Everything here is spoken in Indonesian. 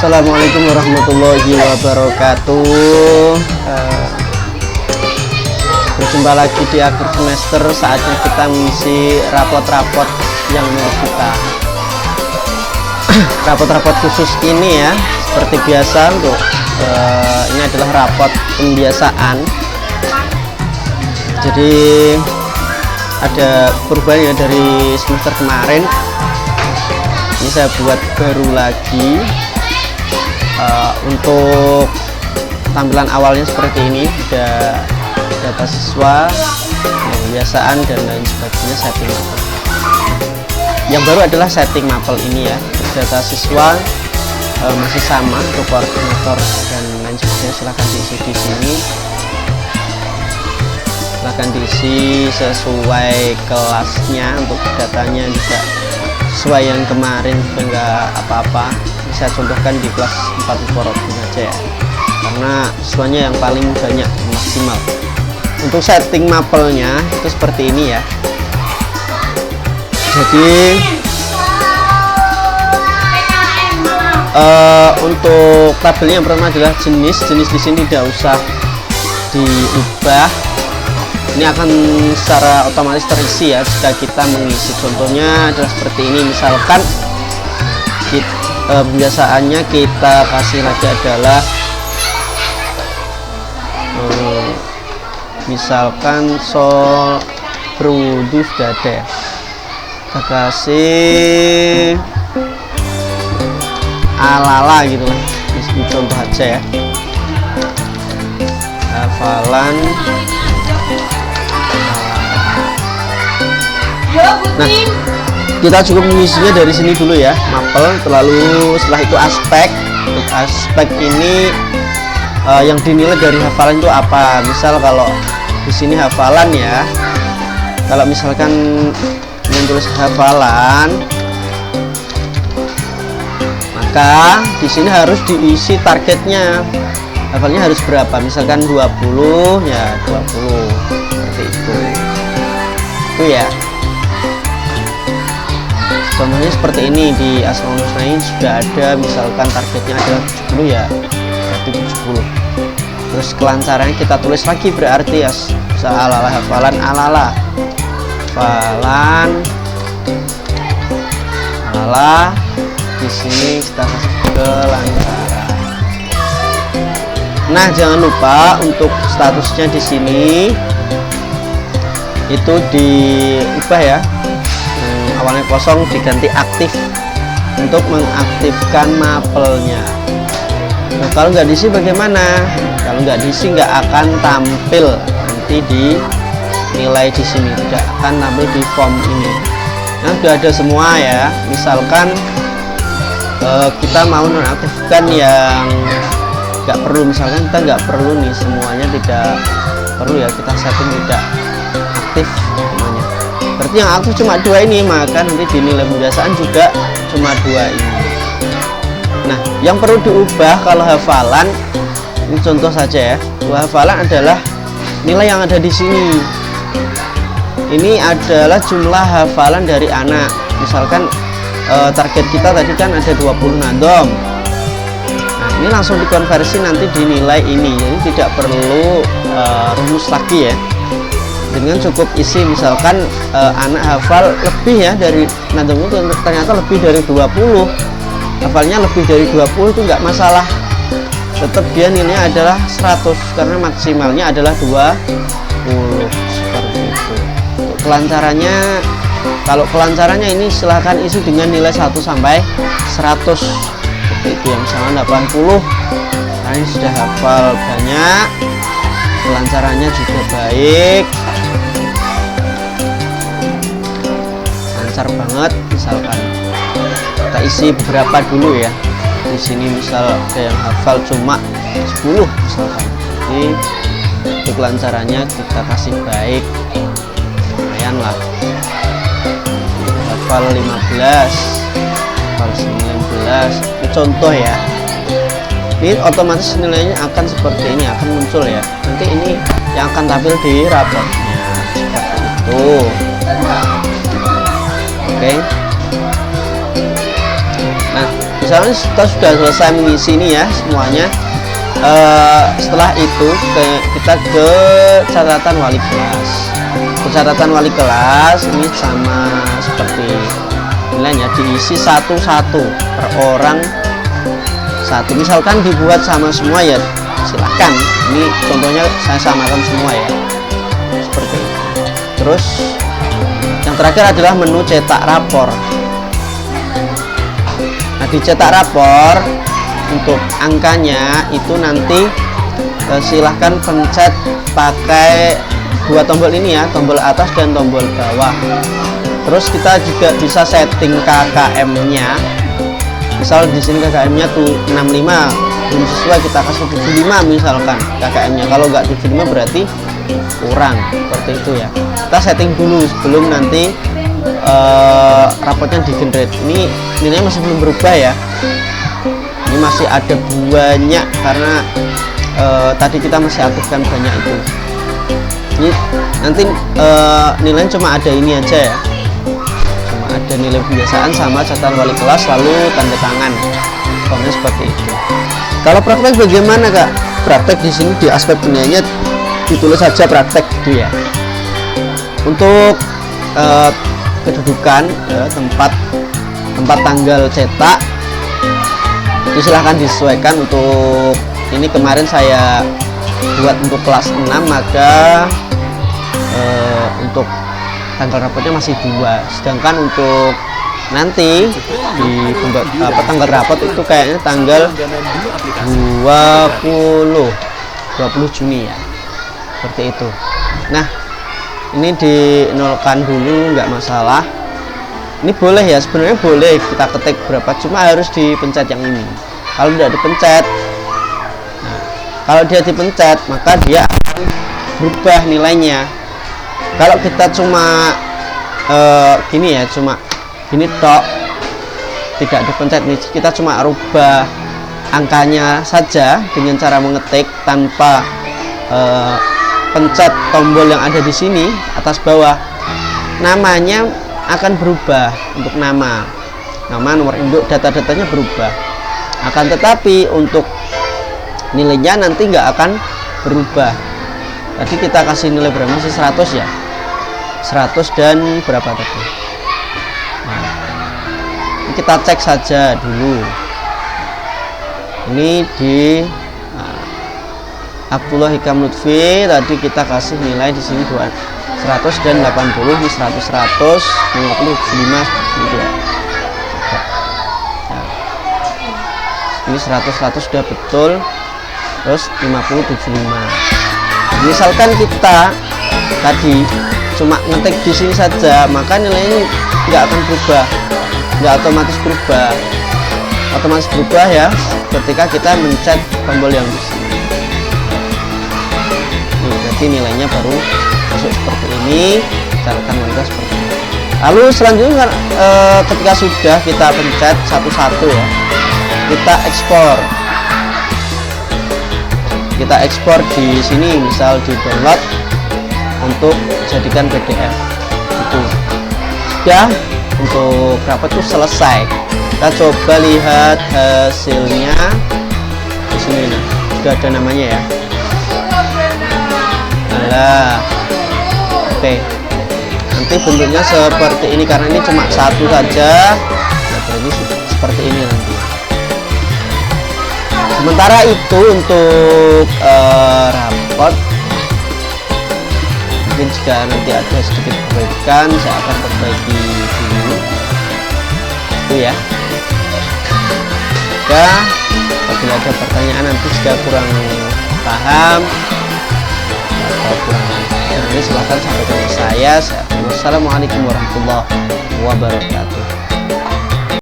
Assalamualaikum warahmatullahi wabarakatuh. Berjumpa lagi di akhir semester, saatnya kita mengisi rapot-rapot yang menurut kita. Rapot-rapot khusus ini ya, seperti biasa untuk ini adalah rapot pembiasaan. Jadi ada perubahan ya dari semester kemarin. Ini saya buat baru lagi. Untuk tampilan awalnya seperti ini, ada data siswa, pembiasaan dan lain sebagainya, setting mapel. Yang baru adalah setting mapel ini ya. Data siswa masih sama untuk koordinator dan lain sebagainya, silahkan diisi di sini. Silahkan diisi sesuai kelasnya, untuk datanya juga sesuai yang kemarin, enggak apa-apa. Saya contohkan di kelas 4 Mubarokin aja ya, karena siswanya yang paling banyak, maksimal. Untuk setting mapelnya itu seperti ini ya. Jadi untuk tabelnya yang pertama adalah jenis di sini tidak usah diubah. Ini akan secara otomatis terisi ya jika kita mengisi. Contohnya adalah seperti ini, misalkan pembiasaannya kita kasih lagi adalah misalkan sol berwudu sudah ada, kita kasih alala gitu lah, ini contoh aja ya. Hafalan. Nah, kita cukup mengisinya dari sini dulu ya, mapel. Lalu setelah itu aspek. Untuk aspek ini yang dinilai dari hafalan itu apa? Misal kalau di sini hafalan ya, kalau misalkan menulis hafalan, maka di sini harus diisi targetnya. Hafalnya harus berapa? Misalkan 20 ya 20, seperti itu ya. Contohnya seperti ini, di Asmaul Husna ini sudah ada, misalkan targetnya adalah 70 ya, berarti 70. Terus kelancarannya kita tulis lagi, berarti ya alala hafalan, alala di sini kita kasih kelancaran. Nah, jangan lupa untuk statusnya di sini itu diubah ya. Awalnya kosong diganti aktif untuk mengaktifkan mapelnya. Nah, kalau nggak diisi bagaimana? Kalau nggak diisi nggak akan tampil nanti di nilai di sini, tidak akan tampil di form ini. Nah, sudah ada semua ya. Misalkan kita mau nonaktifkan yang nggak perlu, misalkan kita nggak perlu nih, semuanya tidak perlu ya, kita setting tidak aktif semuanya. Berarti yang aktif cuma 2 ini, maka nanti di nilai pembiasaan juga cuma 2 ini. Nah, yang perlu diubah kalau hafalan, ini contoh saja ya. Hafalan adalah nilai yang ada di sini. Ini adalah jumlah hafalan dari anak. Misalkan target kita tadi kan ada 20 nadom. Nah, ini langsung dikonversi nanti di nilai ini. Jadi tidak perlu rumus lagi ya. Dengan cukup isi, misalkan anak hafal lebih ya dari nadom itu, ternyata lebih dari 20, hafalnya lebih dari 20 itu nggak masalah, tetap dia nilainya adalah 100 karena maksimalnya adalah 20, seperti itu. Untuk kelancarannya, kalau kelancarannya ini silahkan isi dengan nilai 1 sampai 100, seperti itu ya. Misalnya 80, karena ini sudah hafal banyak, kelancarannya juga baik, lancar banget. Misalkan kita isi beberapa dulu ya. Di sini misal ada yang hafal cuma 10 misalkan, jadi untuk kelancarannya kita kasih baik, lumayan lah. Hafal 15, hafal 19, ini contoh ya. Ini otomatis nilainya akan seperti ini, akan muncul ya. Nanti ini yang akan tampil di rapotnya, seperti itu. Oke. Nah, Misalnya kita sudah selesai mengisi ini ya semuanya. Setelah itu kita ke catatan wali kelas. Ke catatan wali kelas ini sama seperti nilainya, diisi satu-satu per orang satu. Misalkan dibuat sama semua ya silahkan, ini contohnya saya samakan semua ya, seperti itu. Terus yang terakhir adalah menu cetak rapor. Nah, di cetak rapor untuk angkanya itu nanti silahkan pencet pakai dua tombol ini ya, tombol atas dan tombol bawah. Terus kita juga bisa setting KKM-nya. Misal di sini KKM-nya tuh 65, belum sesuai kita kasih 75 misalkan KKM-nya. Kalau nggak 75 berarti kurang, seperti itu ya. Kita setting dulu sebelum nanti rapotnya di generate. Ini nilainya masih belum berubah ya. Ini masih ada banyak karena tadi kita masih aktifkan banyak itu. Ini nanti nilainya cuma ada ini aja ya, cuma ada nilai kebiasaan sama catatan wali kelas lalu tanda tangan. Pokoknya seperti itu. Kalau praktek bagaimana Kak? Praktek di sini di aspek penilaiannya ditulis saja praktek gitu ya. Untuk kedudukan tempat tanggal cetak itu silahkan disesuaikan. Untuk ini kemarin saya buat untuk kelas 6, maka untuk tanggal rapotnya masih 2, sedangkan untuk nanti di tanggal rapot itu kayaknya tanggal 20 Juni ya, seperti itu. Nah, ini dinolkan dulu nggak masalah. Ini boleh ya, sebenarnya boleh kita ketik berapa, cuma harus dipencet yang ini. Kalau tidak dipencet, nah, kalau dia dipencet maka dia akan berubah nilainya. Kalau kita cuma gini ya, cuma gini tok, tidak dipencet nih, kita cuma rubah angkanya saja dengan cara mengetik tanpa pencet tombol yang ada di sini atas bawah, namanya akan berubah. Untuk nama, nomor induk, data-datanya berubah. Akan tetapi untuk nilainya nanti nggak akan berubah. Tadi kita kasih nilai berapa? Masih 100 ya, 100 dan berapa tadi? Nah, ini kita cek saja dulu. Ini di Abdullah Hikam Lutfi tadi kita kasih nilai di sini 100 dan 80, di 100 100 50 75 gitu ya. Nah, ini 100 sudah betul, terus 50 75. Misalkan kita tadi cuma ngetik di sini saja, maka nilainya nggak akan berubah, nggak otomatis berubah. Otomatis berubah ya ketika kita mencet tombol yang di sini. Jadi nilainya baru masuk seperti ini, catatan warga seperti ini. Lalu selanjutnya ketika sudah kita pencet satu-satu ya, kita ekspor. Kita ekspor di sini, misal di download untuk jadikan PDF. Itu sudah, untuk rapat itu selesai. Kita coba lihat hasilnya di sini. Nah, sudah ada namanya ya. Nah, oke. Nanti bentuknya seperti ini karena ini cuma satu saja. Jadi seperti ini nanti. Sementara itu untuk rapot, mungkin jika nanti ada sedikit perbaikan saya akan perbaiki dulu itu ya. Ya, apabila ada pertanyaan nanti jika kurang paham atau kurang nanti silahkan sampaikan ke saya. Wassalamualaikum warahmatullahi wabarakatuh.